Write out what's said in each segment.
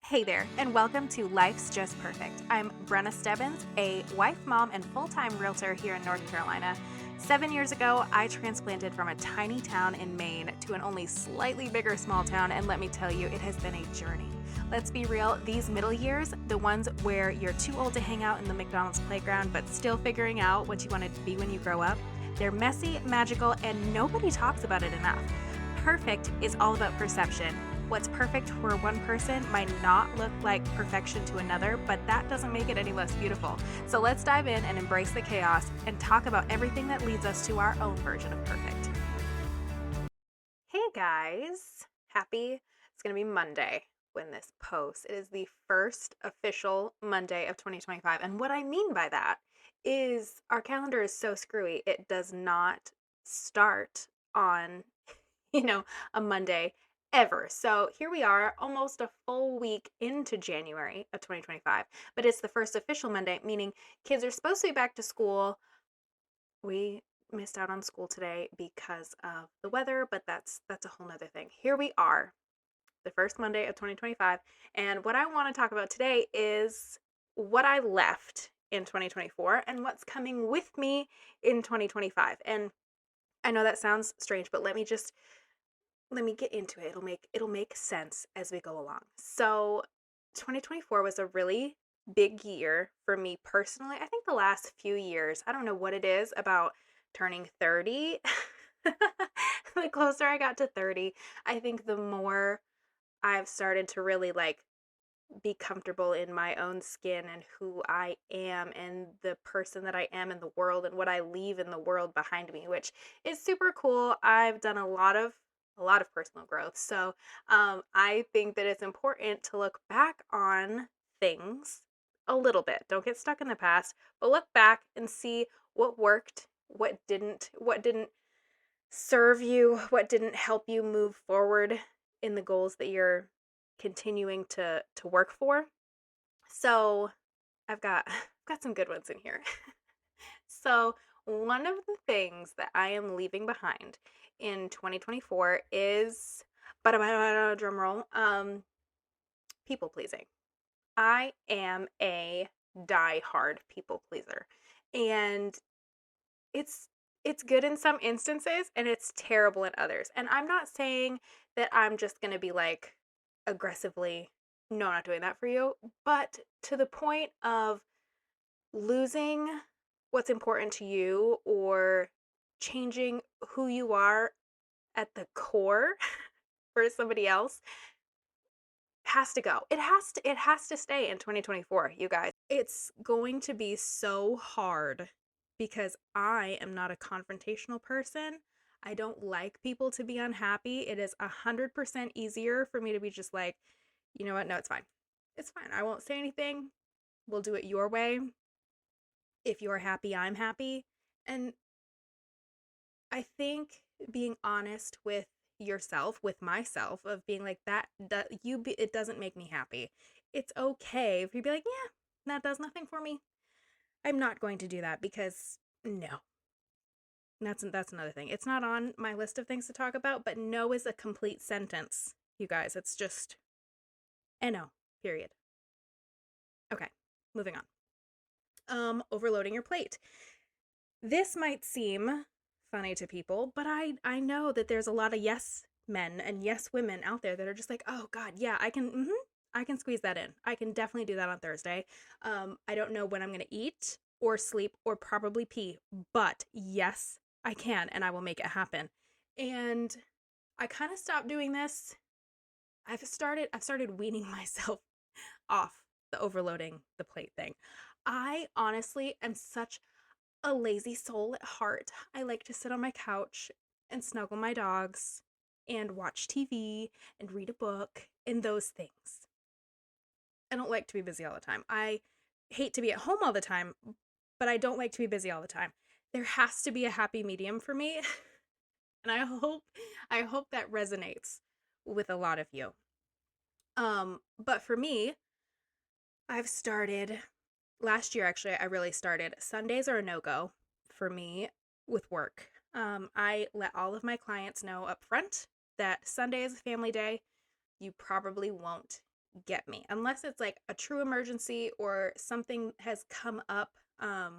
Hey there, and welcome to Life's Just Perfect. I'm Brenna Stebbins, a wife, mom, and full-time realtor here in North Carolina. 7 years ago, I transplanted from a tiny town in Maine to an only slightly bigger small town, and let me tell you, it has been a journey. Let's be real, these middle years, the ones where you're too old to hang out in the McDonald's playground but still figuring out what you want to be when you grow up, they're messy, magical, and nobody talks about it enough. Perfect is all about perception. What's perfect for one person might not look like perfection to another, but that doesn't make it any less beautiful. So let's dive in and embrace the chaos and talk about everything that leads us to our own version of perfect. Hey guys, it's going to be Monday when this posts. It is the first official Monday of 2025. And what I mean by that is our calendar is so screwy. It does not start on, a Monday ever. So here we are, almost a full week into January of 2025, but it's the first official Monday, meaning kids are supposed to be back to school. We missed out on school today because of the weather, but that's a whole nother thing. Here we are, the first Monday of 2025, and what I want to talk about today is what I left in 2024 and what's coming with me in 2025. And I know that sounds strange, but let me get into it. It'll make sense as we go along. So 2024 was a really big year for me personally. I think the last few years, I don't know what it is about turning 30. The closer I got to 30, I think the more I've started to really be comfortable in my own skin and who I am and the person that I am in the world and what I leave in the world behind me, which is super cool. I've done a lot of personal growth. So I think that it's important to look back on things a little bit. Don't get stuck in the past, but look back and see what worked, what didn't serve you, what didn't help you move forward in the goals that you're continuing to work for. So I've got some good ones in here. So one of the things that I am leaving behind in 2024 is drum roll, people pleasing. I am a die-hard people pleaser, and it's good in some instances and it's terrible in others. And I'm not saying that I'm just going to be aggressively, no, I'm not doing that for you, but to the point of losing what's important to you or changing who you are at the core for somebody else has to go. It has to stay in 2024, you guys. It's going to be so hard because I am not a confrontational person. I don't like people to be unhappy. It is 100% easier for me to be just like, you know what? No, it's fine. It's fine. I won't say anything. We'll do it your way. If you're happy, I'm happy. And I think being honest with yourself, with myself, of being like it doesn't make me happy. It's okay if you be like, yeah, that does nothing for me. I'm not going to do that because no. That's another thing. It's not on my list of things to talk about, but no is a complete sentence, you guys. It's just no, period. Okay, moving on. Overloading your plate. This might seem funny to people, but I know that there's a lot of yes men and yes women out there that are just like, oh God, yeah, I can squeeze that in. I can definitely do that on Thursday. I don't know when I'm gonna eat or sleep or probably pee, but yes, I can, and I will make it happen. And I kind of stopped doing this. I've started weaning myself off the overloading the plate thing. I honestly am such a lazy soul at heart. I like to sit on my couch and snuggle my dogs and watch TV and read a book and those things. I don't like to be busy all the time. I hate to be at home all the time, but I don't like to be busy all the time. There has to be a happy medium for me. And I hope that resonates with a lot of you. But for me, I've started last year, actually. I really started. Sundays are a no-go for me with work. I let all of my clients know up front that Sunday is a family day. You probably won't get me unless it's like a true emergency or something has come up. A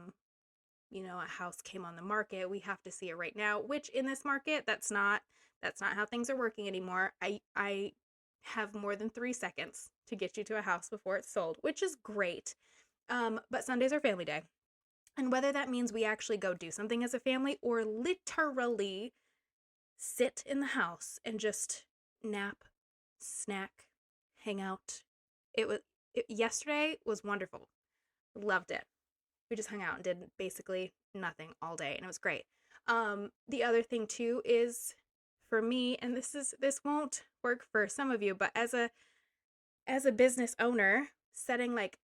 house came on the market. We have to see it right now, which in this market, that's not how things are working anymore. I have more than 3 seconds to get you to a house before it's sold, which is great. But Sundays are family day. And whether that means we actually go do something as a family or literally sit in the house and just nap, snack, hang out. Yesterday was wonderful. Loved it. We just hung out and did basically nothing all day, and it was great. The other thing too is for me, and this won't work for some of you, but as a business owner, setting like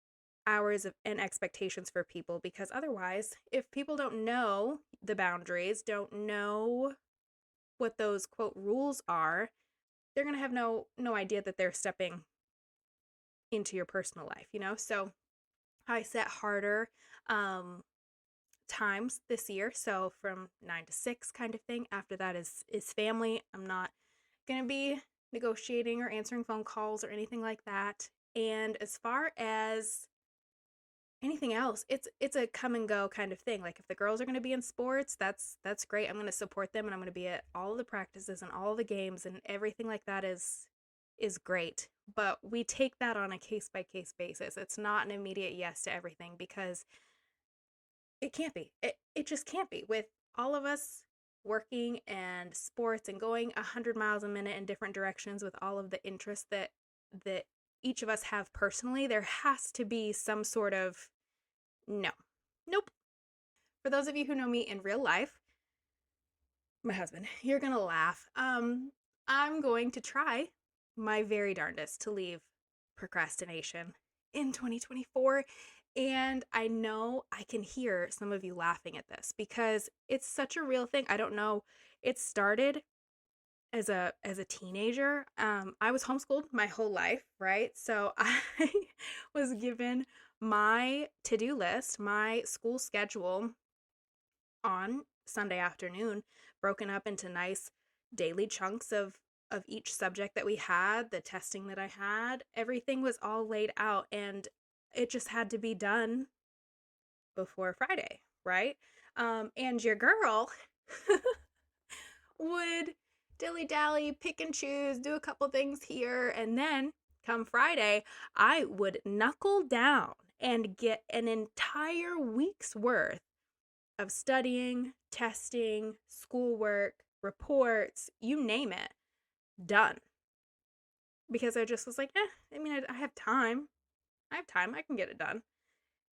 hours and expectations for people, because otherwise, if people don't know the boundaries, don't know what those quote rules are, they're going to have no idea that they're stepping into your personal life. So I set harder times this year, so from 9 to 6 kind of thing. After that is family. I'm not going to be negotiating or answering phone calls or anything like that. And as far as anything else, it's a come and go kind of thing. Like if the girls are going to be in sports, that's great. I'm going to support them, and I'm going to be at all the practices and all the games, and everything like that is great. But we take that on a case by case basis. It's not an immediate yes to everything, because it can't be. It just can't be. With all of us working and sports and going 100 miles a minute in different directions with all of the interests that each of us have personally, there has to be some sort of no. Nope. For those of you who know me in real life, my husband, you're going to laugh. I'm going to try my very darndest to leave procrastination in 2024. And I know I can hear some of you laughing at this because it's such a real thing. I don't know. It started as a teenager. I was homeschooled my whole life, right? So I was given my to-do list, my school schedule on Sunday afternoon, broken up into nice daily chunks of each subject that we had, the testing that I had. Everything was all laid out, and it just had to be done before Friday, right? And your girl would dilly-dally, pick and choose, do a couple things here, and then come Friday, I would knuckle down and get an entire week's worth of studying, testing, schoolwork, reports, you name it, done. Because I just was like, I have time. I can get it done.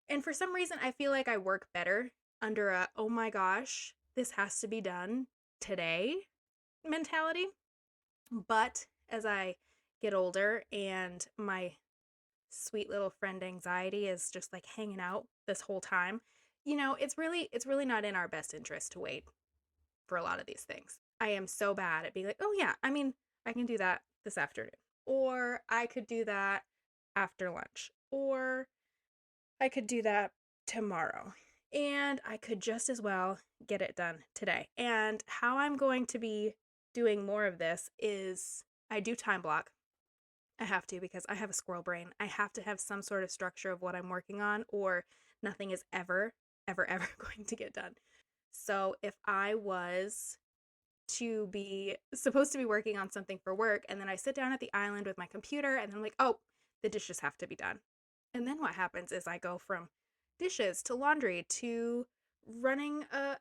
And for some reason, I feel like I work better under a, oh my gosh, this has to be done today mentality. But as I get older and my sweet little friend anxiety is just like hanging out this whole time, it's really not in our best interest to wait for a lot of these things. I am so bad at being like, oh yeah, I can do that this afternoon, or I could do that after lunch, or I could do that tomorrow, and I could just as well get it done today. And how I'm going to be doing more of this is I do time block. I have to, because I have a squirrel brain. I have to have some sort of structure of what I'm working on, or nothing is ever, ever, ever going to get done. So if I was supposed to be working on something for work, and then I sit down at the island with my computer, and then I'm like, oh, the dishes have to be done. And then what happens is I go from dishes to laundry to running a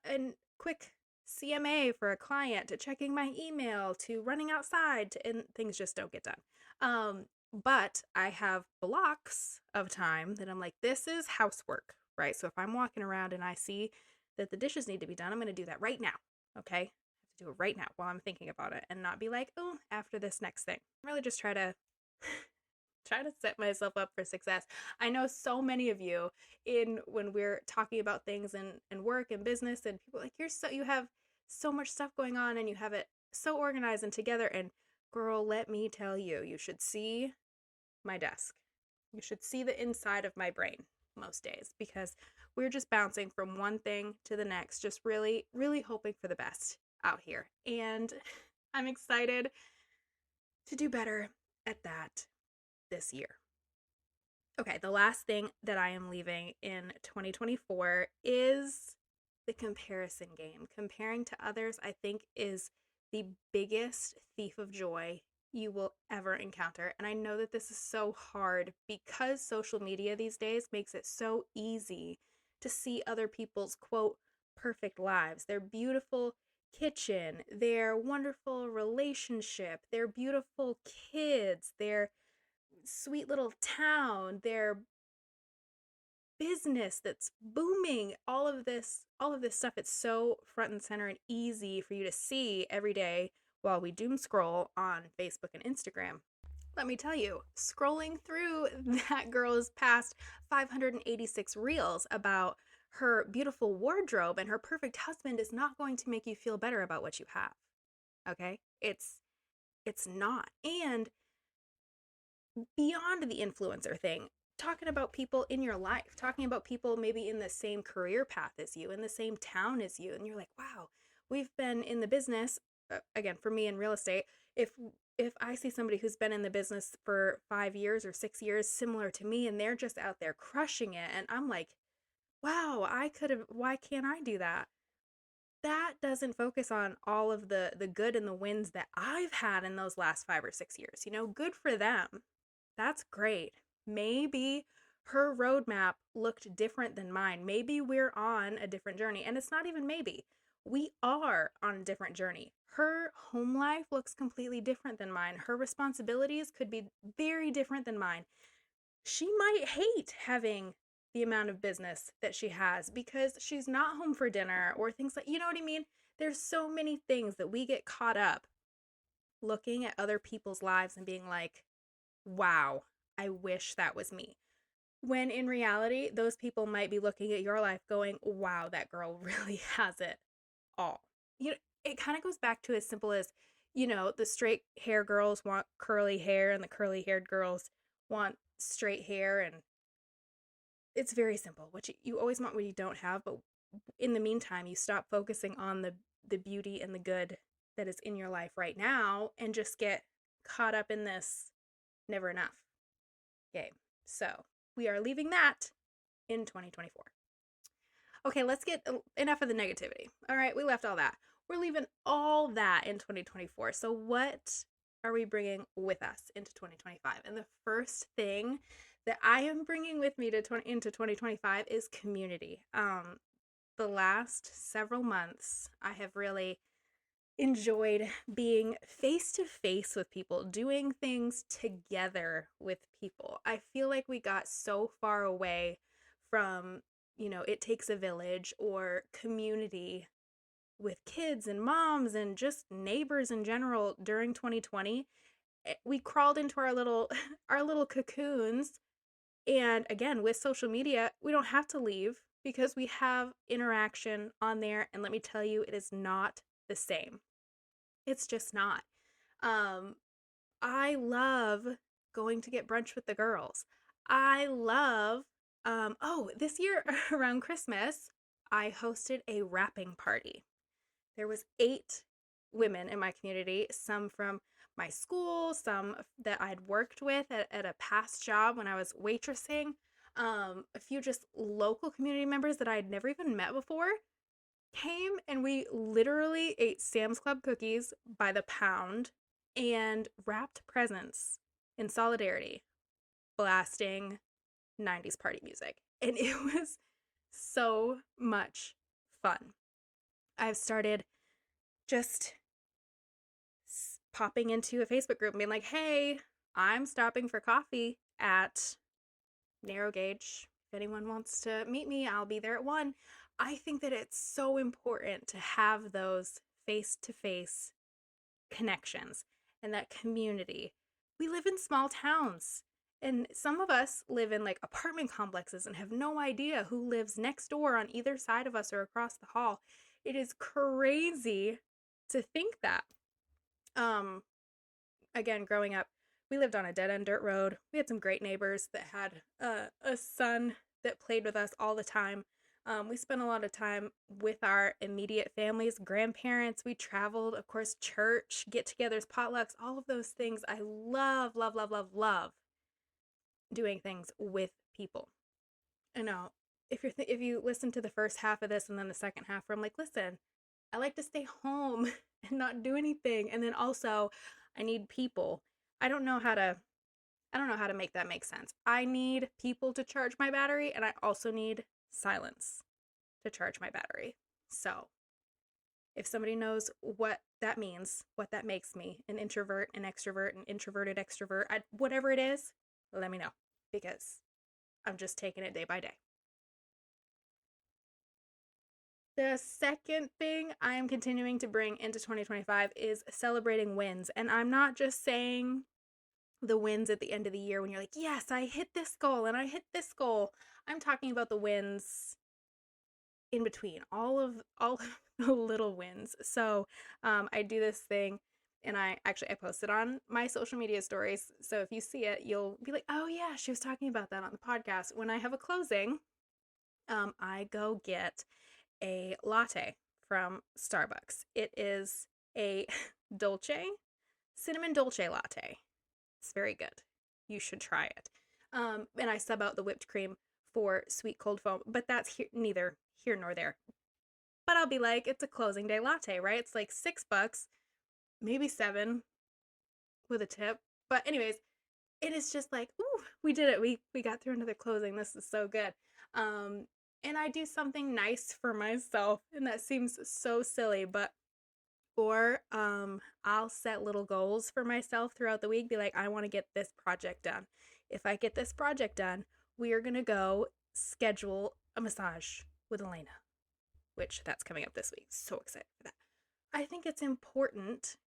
quick CMA for a client to checking my email to running outside and things just don't get done. But I have blocks of time that I'm like, this is housework, right? So if I'm walking around and I see that the dishes need to be done, I'm going to do that right now. Okay. I have to do it right now while I'm thinking about it, and not be like, oh, after this next thing. Really just try to set myself up for success. I know so many of you when we're talking about things and work and business, and people are like, you have so much stuff going on and you have it so organized and together. And girl, let me tell you, you should see my desk. You should see the inside of my brain most days, because we're just bouncing from one thing to the next, just really, really hoping for the best out here. And I'm excited to do better at that this year. Okay, the last thing that I am leaving in 2024 is the comparison game. Comparing to others, I think, is the biggest thief of joy you will ever encounter. And I know that this is so hard because social media these days makes it so easy to see other people's quote perfect lives, their beautiful kitchen, their wonderful relationship, their beautiful kids, their sweet little town, their business that's booming, all of this stuff. It's so front and center and easy for you to see every day while we doom scroll on Facebook and Instagram. Let me tell you, scrolling through that girl's past 586 reels about her beautiful wardrobe and her perfect husband is not going to make you feel better about what you have. Okay? It's not. And beyond the influencer thing, talking about people in your life, talking about people maybe in the same career path as you, in the same town as you, and you're like, wow, we've been in the business, again, for me in real estate, if I see somebody who's been in the business for 5 years or 6 years similar to me and they're just out there crushing it, and I'm like, wow, why can't I do that? That doesn't focus on all of the good and the wins that I've had in those last 5 or 6 years. Good for them. That's great. Maybe her roadmap looked different than mine. Maybe we're on a different journey. And it's not even maybe. We are on a different journey. Her home life looks completely different than mine. Her responsibilities could be very different than mine. She might hate having the amount of business that she has because she's not home for dinner or things like, you know what I mean? There's so many things that we get caught up looking at other people's lives and being like, wow, I wish that was me. When in reality, those people might be looking at your life going, wow, that girl really has it all. It kind of goes back to as simple as, the straight hair girls want curly hair and the curly haired girls want straight hair. And it's very simple. What you always want what you don't have, but in the meantime, you stop focusing on the beauty and the good that is in your life right now and just get caught up in this never enough game. So we are leaving that in 2024. Okay, let's get enough of the negativity. All right, we left all that. We're leaving all that in 2024. So what are we bringing with us into 2025? And the first thing that I am bringing with me into 2025 is community. The last several months, I have really enjoyed being face to face with people, doing things together with people. I feel like we got so far away from, it takes a village or community with kids and moms and just neighbors in general during 2020. We crawled into our little our little cocoons, and again, with social media, we don't have to leave because we have interaction on there, and let me tell you, it is not the same. It's just not. I love going to get brunch with the girls. I love, this year around Christmas, I hosted a wrapping party. There was 8 women in my community, some from my school, some that I'd worked with at a past job when I was waitressing, a few just local community members that I had never even met before came, and we literally ate Sam's Club cookies by the pound and wrapped presents in solidarity, blasting 90s party music. And it was so much fun. I've started just popping into a Facebook group and being like, hey, I'm stopping for coffee at Narrow Gauge. If anyone wants to meet me, I'll be there at 1. I think that it's so important to have those face-to-face connections and that community. We live in small towns, and some of us live in like apartment complexes and have no idea who lives next door on either side of us or across the hall. It is crazy to think that. Again, growing up, we lived on a dead-end dirt road. We had some great neighbors that had a son that played with us all the time. We spent a lot of time with our immediate families, grandparents. We traveled, of course, church, get-togethers, potlucks, all of those things. I love, love, love, love, love doing things with people. I know if you listen to the first half of this and then the second half, where I'm like, listen, I like to stay home and not do anything, and then also I need people. I don't know how to I don't know how to make that make sense. I need people to charge my battery, and I also need silence to charge my battery. So, if somebody knows what that means, what that makes me, an introvert, an extrovert, an introverted extrovert, whatever it is, let me know, because I'm just taking it day by day. The second thing I am continuing to bring into 2025 is celebrating wins. And I'm not just saying the wins at the end of the year when you're like, yes, I hit this goal and I hit this goal. I'm talking about the wins in between, all of the little wins. So I do this thing, and I posted on my social media stories. So if you see it, you'll be like, oh yeah, she was talking about that on the podcast. When I have a closing, I go get a latte from Starbucks. It is a dolce, cinnamon dolce latte. It's very good. You should try it. And I sub out the whipped cream for sweet cold foam, but that's neither here nor there. But I'll be like, it's a closing day latte, right? It's like $6, maybe 7 with a tip. But anyways, it is just like, ooh, we did it. We got through another closing. This is so good. And I do something nice for myself, and that seems so silly, but or I'll set little goals for myself throughout the week. Be like, I want to get this project done. If I get this project done, we are gonna go schedule a massage with Elena, which that's coming up this week. So excited for that. I think it's important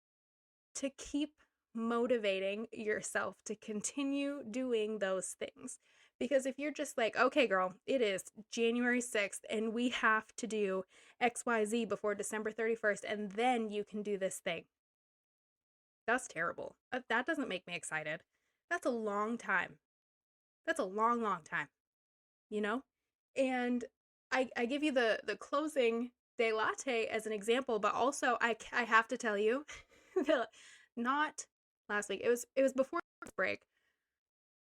to keep motivating yourself to continue doing those things. Because if you're just like, okay, girl, it is January 6th and we have to do XYZ before December 31st, and then you can do this thing. That's terrible. That doesn't make me excited. That's a long time. That's a long, long time, you know? And I give you the closing day latte as an example, but also I have to tell you that not last week. It was before break.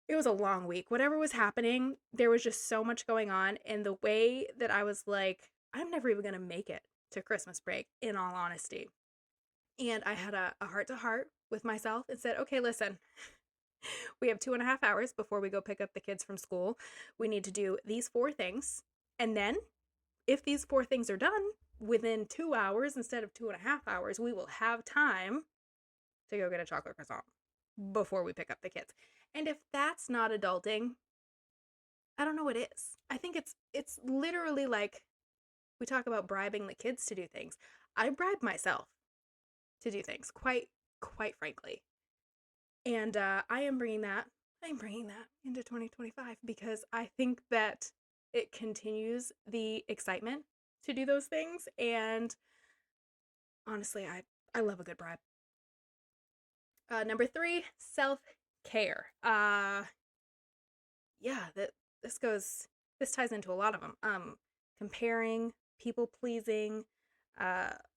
It was a long week. Whatever was happening, there was just so much going on, and the way that I was like, I'm never even going to make it to Christmas break, in all honesty. And I had a heart to heart with myself and said, okay, listen, we have 2.5 hours before we go pick up the kids from school. We need to do these 4 things. And then if these 4 things are done within 2 hours instead of 2.5 hours, we will have time to go get a chocolate croissant before we pick up the kids. And if that's not adulting, I don't know what is. I think it's literally like we talk about bribing the kids to do things. I bribe myself to do things, quite frankly. And I'm bringing that into 2025 because I think that it continues the excitement to do those things. And honestly, I love a good bribe. Number 3, self-care. Yeah, this ties into a lot of them. Comparing, people pleasing,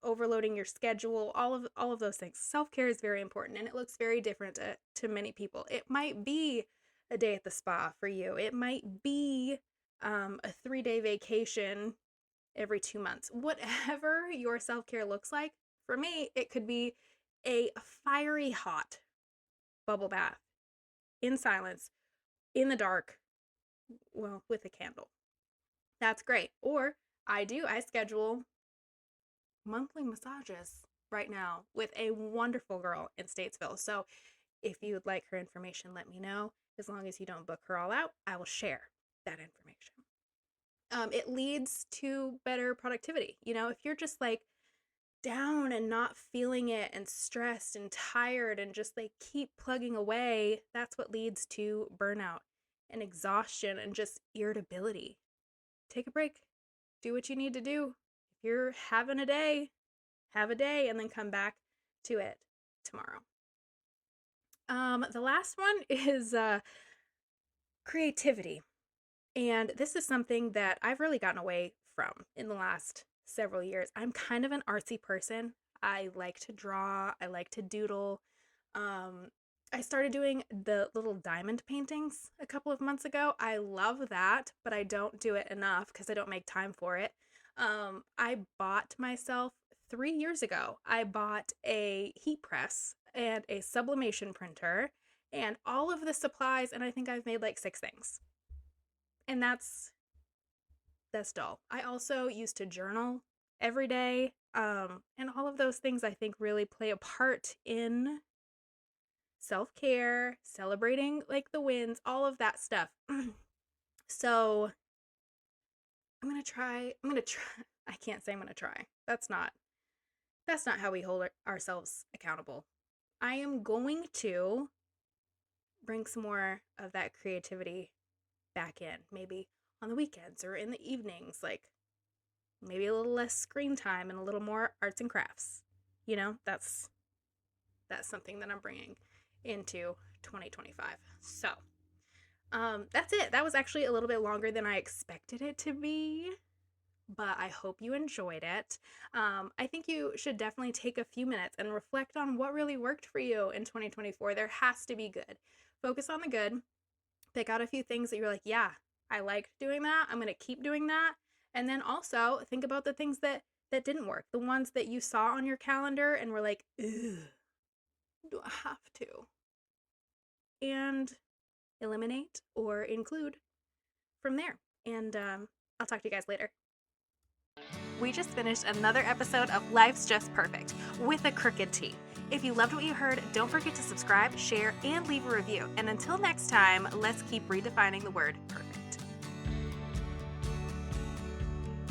overloading your schedule, all of those things. Self-care is very important, and it looks very different to many people. It might be a day at the spa for you. It might be a 3-day vacation every 2 months. Whatever your self-care looks like, for me, it could be a fiery hot bubble bath in silence, in the dark, well, with a candle. That's great. Or I schedule monthly massages right now with a wonderful girl in Statesville. So if you would like her information, let me know. As long as you don't book her all out, I will share that information. It leads to better productivity. You know, if you're just like down and not feeling it and stressed and tired and just like keep plugging away, that's what leads to burnout and exhaustion and just irritability. Take a break. Do what you need to do. If you're having a day, have a day and then come back to it tomorrow. The last one is creativity. And this is something that I've really gotten away from in the last several years. I'm kind of an artsy person. I like to draw. I like to doodle. I I started doing the little diamond paintings a couple of months ago. I love that, but I don't do it enough because I don't make time for it. I bought myself 3 years ago, I bought a heat press and a sublimation printer and all of the supplies, and I think I've made like 6 things. And that's dull. I also used to journal every day. And all of those things I think really play a part in self-care, celebrating like the wins, all of that stuff. So I'm gonna try. I can't say I'm gonna try. That's not how we hold ourselves accountable. I am going to bring some more of that creativity back in, maybe on the weekends or in the evenings, like maybe a little less screen time and a little more arts and crafts. That's something that I'm bringing into 2025. So, that's it. That was actually a little bit longer than I expected it to be, but I hope you enjoyed it. I think you should definitely take a few minutes and reflect on what really worked for you in 2024. There has to be good. Focus on the good. Pick out a few things that you're like, yeah, I liked doing that. I'm going to keep doing that. And then also think about the things that didn't work. The ones that you saw on your calendar and were like, ugh, do I have to? And eliminate or include from there. And I'll talk to you guys later. We just finished another episode of Life's Just Perfect with a crooked T. If you loved what you heard, don't forget to subscribe, share, and leave a review. And until next time, let's keep redefining the word perfect.